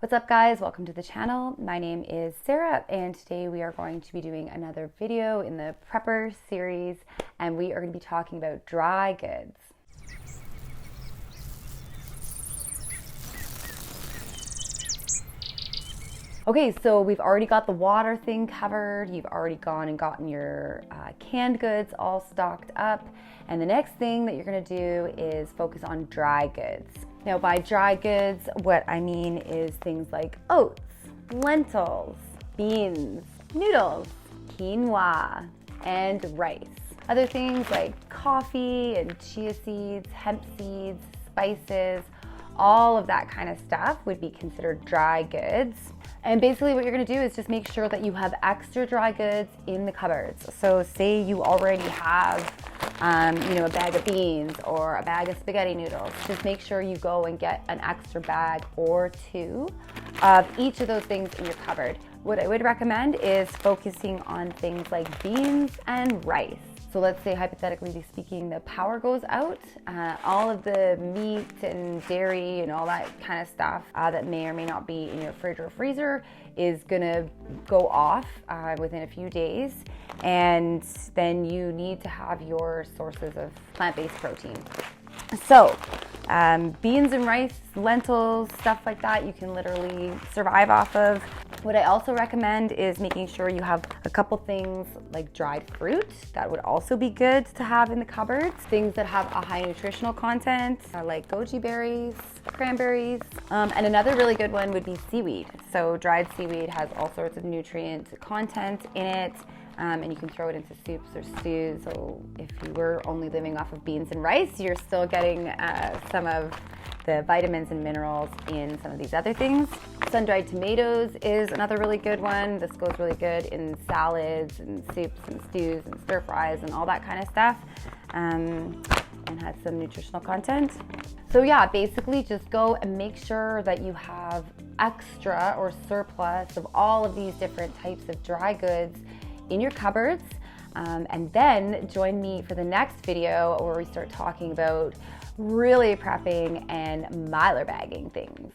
What's up guys, welcome to the channel. My name is Sarah and today we are going to be doing another video in the prepper series and we are going to be talking about dry goods. Okay, so we've already got the water thing covered. You've already gone and gotten your canned goods all stocked up. And the next thing that you're gonna do is focus on dry goods. Now by dry goods, what I mean is things like oats, lentils, beans, noodles, quinoa, and rice. Other things like coffee and chia seeds, hemp seeds, spices, all of that kind of stuff would be considered dry goods. And basically what you're gonna do is just make sure that you have extra dry goods in the cupboards. So say you already have a bag of beans or a bag of spaghetti noodles. Just make sure you go and get an extra bag or two of each of those things in your cupboard. What I would recommend is focusing on things like beans and rice. So let's say, hypothetically speaking, the power goes out, all of the meat and dairy and all that kind of stuff that may or may not be in your fridge or freezer is gonna go off within a few days. And then you need to have your sources of plant-based protein. So beans and rice, lentils, stuff like that, you can literally survive off of. What I also recommend is making sure you have a couple things like dried fruit. That would also be good to have in the cupboards. Things that have a high nutritional content like goji berries, cranberries, and another really good one would be seaweed. So dried seaweed has all sorts of nutrient content in it. And you can throw it into soups or stews. So if you were only living off of beans and rice, you're still getting some of the vitamins and minerals in some of these other things. Sun-dried tomatoes is another really good one. This goes really good in salads and soups and stews and stir fries and all that kind of stuff, and has some nutritional content. So yeah, basically just go and make sure that you have extra or surplus of all of these different types of dry goods in your cupboards, and then join me for the next video where we start talking about really prepping and mylar bagging things.